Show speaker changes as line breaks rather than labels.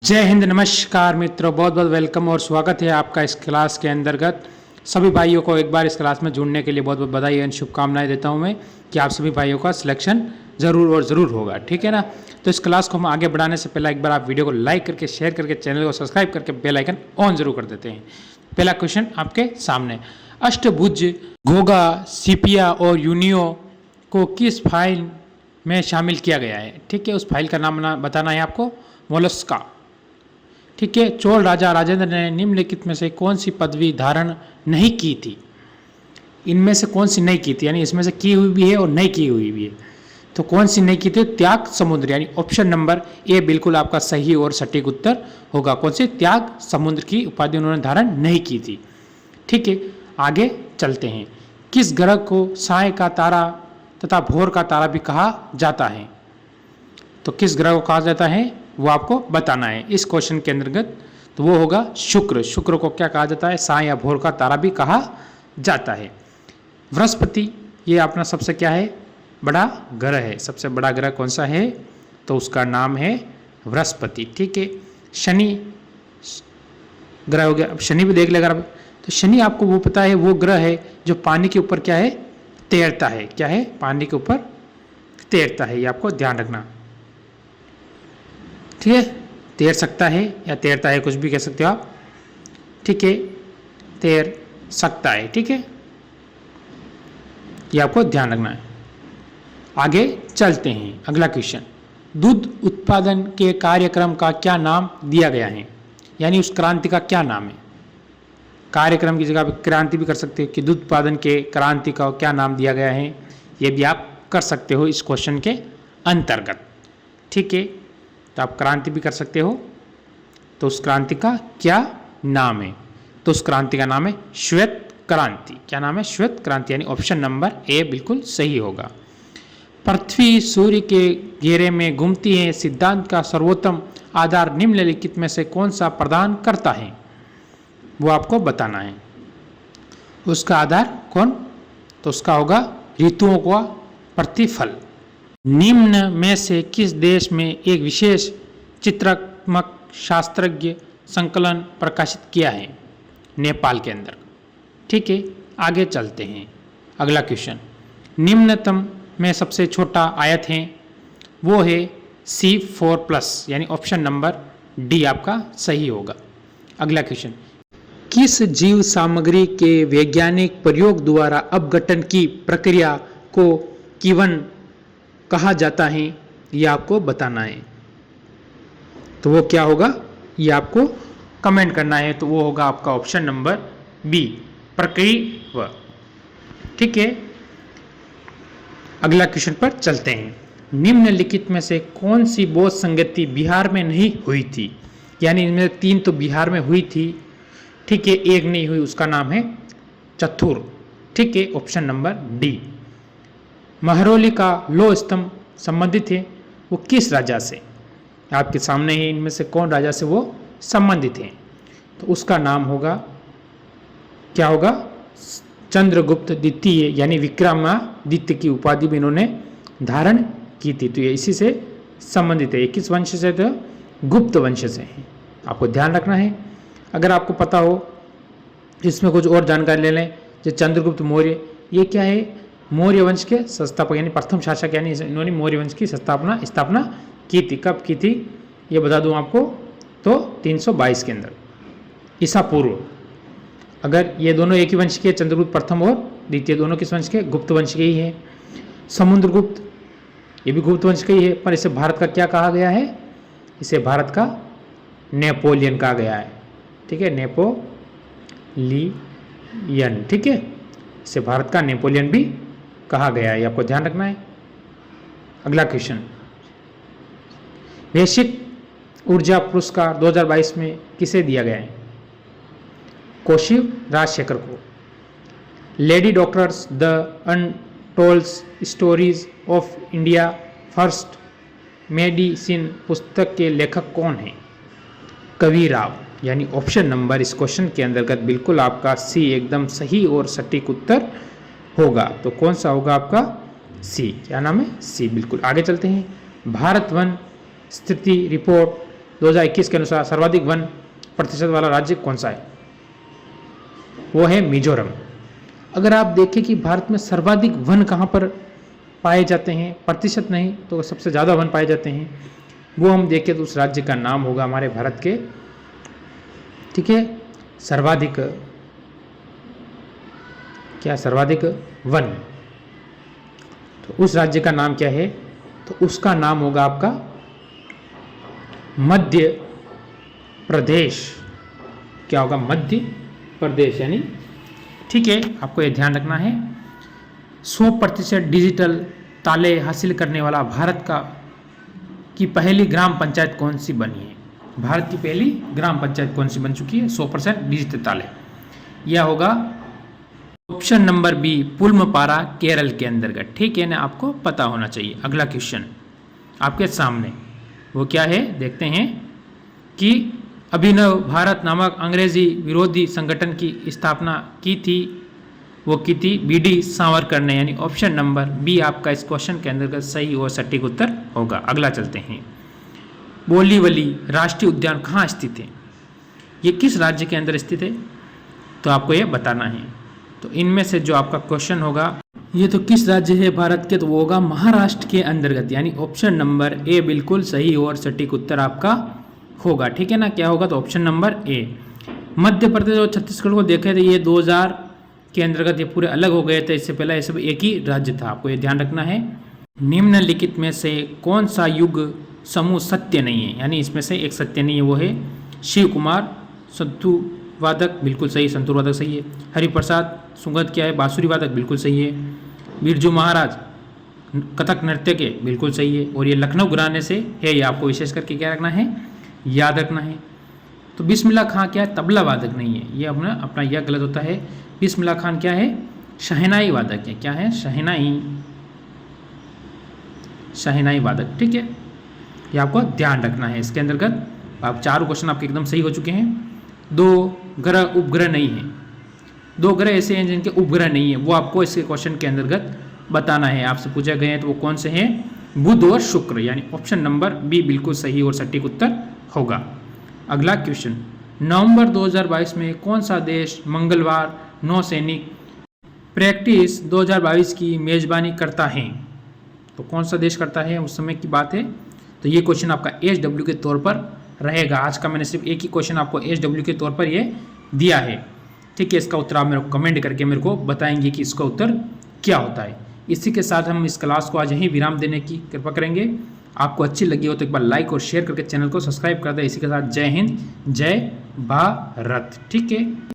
जय हिंद, नमस्कार मित्रों, बहुत बहुत वेलकम और स्वागत है आपका इस क्लास के अंतर्गत। सभी भाइयों को एक बार इस क्लास में जुड़ने के लिए बहुत बहुत बधाई और शुभकामनाएं देता हूं मैं कि आप सभी भाइयों का सिलेक्शन ज़रूर और ज़रूर होगा। ठीक है ना। तो इस क्लास को हम आगे बढ़ाने से पहले एक बार आप वीडियो को लाइक करके, शेयर करके, चैनल को सब्सक्राइब करके बेल आइकन ऑन जरूर कर देते हैं। पहला क्वेश्चन आपके सामने, अष्टभुज, घोगा, सीपिया और यूनियो को किस फाइल में शामिल किया गया है? ठीक है, उस फाइल का नाम बताना है आपको, मोलस्का। ठीक है, चोल राजा राजेंद्र ने निम्नलिखित में से कौन सी पदवी धारण नहीं की थी? इनमें से कौन सी नहीं की थी, यानी इसमें से की हुई भी है और नहीं की हुई भी है। तो कौन सी नहीं की थी? त्याग समुद्र, यानी ऑप्शन नंबर ए बिल्कुल आपका सही और सटीक उत्तर होगा। कौन सी? त्याग समुद्र की उपाधि उन्होंने धारण नहीं की थी। ठीक है, आगे चलते हैं। किस ग्रह को साय का तारा तथा भोर का तारा भी कहा जाता है? तो किस ग्रह को कहा जाता है वो आपको बताना है इस क्वेश्चन के अंतर्गत। तो वो होगा शुक्र। शुक्र को क्या कहा जाता है? साय या भोर का तारा भी कहा जाता है। बृहस्पति, ये अपना सबसे क्या है? बड़ा ग्रह है। सबसे बड़ा ग्रह कौन सा है? तो उसका नाम है बृहस्पति। ठीक है, शनि ग्रह हो गया। अब शनि भी देख लेगा। अब तो शनि आपको वो पता है, वो ग्रह है जो पानी के ऊपर क्या है? तैरता है। क्या है? पानी के ऊपर तैरता है। ये आपको ध्यान रखना। ठीक है, तैर सकता है या तैरता है, कुछ भी कह सकते हो आप। ठीक है, तैर सकता है। ठीक है, ये आपको ध्यान रखना है। आगे चलते हैं। अगला क्वेश्चन, दूध उत्पादन के कार्यक्रम का क्या नाम दिया गया है? यानी उस क्रांति का क्या नाम है? कार्यक्रम की जगह क्रांति भी कर सकते हो कि दूध उत्पादन के क्रांति का क्या नाम दिया गया है, ये भी आप कर सकते हो इस क्वेश्चन के अंतर्गत। ठीक है, तो आप क्रांति भी कर सकते हो। तो उस क्रांति का क्या नाम है? तो उस क्रांति का नाम है श्वेत क्रांति। क्या नाम है? श्वेत क्रांति, यानी ऑप्शन नंबर ए बिल्कुल सही होगा। पृथ्वी सूर्य के घेरे में घूमती है सिद्धांत का सर्वोत्तम आधार निम्नलिखित में से कौन सा प्रदान करता है? वो आपको बताना है। उसका आधार कौन? तो उसका होगा ऋतुओं का प्रतिफल। निम्न में से किस देश में एक विशेष चित्रात्मक शास्त्रज्ञ संकलन प्रकाशित किया है? नेपाल के अंदर। ठीक है, आगे चलते हैं। अगला क्वेश्चन, निम्नतम में सबसे छोटा आयत है वो है C4+, यानी ऑप्शन नंबर डी आपका सही होगा। अगला क्वेश्चन, किस जीव सामग्री के वैज्ञानिक प्रयोग द्वारा अपघटन की प्रक्रिया को किण्वन कहा जाता है? ये आपको बताना है। तो वो क्या होगा ये आपको कमेंट करना है। तो वो होगा आपका ऑप्शन नंबर बी, प्रक्रिया। ठीक है, अगला क्वेश्चन पर चलते हैं। निम्नलिखित में से कौन सी बौद्ध संगति बिहार में नहीं हुई थी? यानी इनमें 3 तो बिहार में हुई थी। ठीक है, एक नहीं हुई, उसका नाम है चतुर। ठीक है, ऑप्शन नंबर डी। महरौली का लौह स्तंभ संबंधित है वो किस राजा से? आपके सामने ही इनमें से कौन राजा से वो संबंधित है? तो उसका नाम होगा, क्या होगा? चंद्रगुप्त द्वितीय, यानी विक्रमादित्य की उपाधि भी इन्होंने धारण की थी। तो ये इसी से संबंधित है। किस वंश से? तो गुप्त वंश से है। आपको ध्यान रखना है। अगर आपको पता हो, इसमें कुछ और जानकारी ले लें। जो चंद्रगुप्त मौर्य, ये क्या है? मौर्य वंश के संस्थापक, यानी प्रथम शासक, यानी इन्होंने मौर्य वंश की स्थापना की थी। कब की थी ये बता दूं आपको, तो 322 के अंदर ईसा पूर्व। अगर ये दोनों एक ही वंश के, चंद्रगुप्त प्रथम और द्वितीय, दोनों किस वंश के? गुप्त वंश के ही है। समुद्रगुप्त, ये भी गुप्त वंश का ही है, पर इसे भारत का क्या कहा गया है? इसे भारत का नेपोलियन कहा गया है। ठीक है, नेपोलियन। ठीक है, इसे भारत का नेपोलियन भी कहा गया है। आपको ध्यान रखना है। अगला क्वेश्चन, वैश्विक ऊर्जा पुरस्कार 2022 में किसे दिया गया है? कौशिक राजशेखर को। Lady doctors the untold stories of India first medicine पुस्तक के लेखक कौन है? कबीर राव, यानी ऑप्शन नंबर इस क्वेश्चन के अंतर्गत बिल्कुल आपका सी एकदम सही और सटीक उत्तर होगा। तो कौन सा होगा आपका? सी। क्या नाम है? सी, बिल्कुल। आगे चलते हैं। भारत वन स्थिति रिपोर्ट 2021 के अनुसार सर्वाधिक वन प्रतिशत वाला राज्य कौन सा है? वो है मिजोरम। अगर आप देखें कि भारत में सर्वाधिक वन कहाँ पर पाए जाते हैं, प्रतिशत नहीं तो सबसे ज़्यादा वन पाए जाते हैं, वो हम देखें तो उस राज्य का नाम होगा हमारे भारत के, ठीक है, सर्वाधिक वन। तो उस राज्य का नाम क्या है? तो उसका नाम होगा आपका मध्य प्रदेश। क्या होगा? मध्य प्रदेश। यानी ठीक है, आपको ये ध्यान रखना है 100% डिजिटल ताले हासिल करने वाला भारत की पहली ग्राम पंचायत कौन सी बनी है? भारत की पहली ग्राम पंचायत कौन सी बन चुकी है 100% डिजिटल ताले? यह होगा ऑप्शन नंबर बी, पुलमपारा, केरल के अंतर्गत। ठीक है ना, आपको पता होना चाहिए। अगला क्वेश्चन आपके सामने वो क्या है देखते हैं कि अभिनव भारत नामक अंग्रेजी विरोधी संगठन की स्थापना की थी, वो की थी बीडी सावरकर ने। यानी ऑप्शन नंबर बी आपका इस क्वेश्चन के अंतर्गत सही और सटीक उत्तर होगा। अगला चलते हैं, बोरीवली राष्ट्रीय उद्यान कहाँ स्थित है? ये किस राज्य के अंदर स्थित है? तो आपको ये बताना है। तो इनमें से जो आपका क्वेश्चन होगा, ये तो किस राज्य है भारत के? तो वो होगा महाराष्ट्र के अंतर्गत। यानी ऑप्शन नंबर ए बिल्कुल सही और सटीक उत्तर आपका होगा। ठीक है ना, क्या होगा? तो option number A. Madhya Pradesh और छत्तीसगढ़ को देखे तो ये 2000 के अंतर्गत ये पूरे अलग हो गए थे, इससे पहले ये सब एक ही राज्य था। आपको ये ध्यान रखना है। निम्नलिखित में से कौन सा युग समूह सत्य नहीं है? यानी इसमें से एक सत्य नहीं है, वो है शिव कुमार संतूर वादक, बिल्कुल सही, संतूर वादक सही है। हरिप्रसाद सुगत क्या है? बांसुरी वादक, बिल्कुल सही है। बिरजू महाराज कथक नृत्य के, बिल्कुल सही है। और ये लखनऊ घराने से है, ये आपको विशेष करके क्या रखना है, याद रखना है। तो बिस्मिल्लाह खां क्या है? तबला वादक नहीं है, ये अपना यह गलत होता है। बिस्मिल्लाह खान क्या है? शहनाई वादक है। क्या है? शहनाई वादक। ठीक है, ये आपको ध्यान रखना है। इसके अंतर्गत आप चारों क्वेश्चन आपके एकदम सही हो चुके हैं। 2 ग्रह उपग्रह नहीं है, 2 ग्रह ऐसे हैं जिनके उपग्रह नहीं है, वो आपको इसके क्वेश्चन के अंतर्गत बताना है। आपसे पूछा गए हैं तो वो कौन से हैं? बुध और शुक्र। यानी ऑप्शन नंबर बी बिल्कुल सही और सटीक उत्तर होगा। अगला क्वेश्चन, नवंबर 2022 में कौन सा देश मंगलवार नौसैनिक प्रैक्टिस 2022 की मेजबानी करता है? तो कौन सा देश करता है, उस समय की बात है। तो ये क्वेश्चन आपका HW के तौर पर रहेगा। आज का मैंने सिर्फ एक ही क्वेश्चन आपको HW के तौर पर ये दिया है। ठीक है, इसका उत्तर आप मेरे को कमेंट करके मेरे को बताएंगे कि इसका उत्तर क्या होता है। इसी के साथ हम इस क्लास को आज यहीं विराम देने की कृपा करेंगे। आपको अच्छी लगी हो तो एक बार लाइक और शेयर करके चैनल को सब्सक्राइब कर दें। इसी के साथ जय हिंद, जय भारत। ठीक है।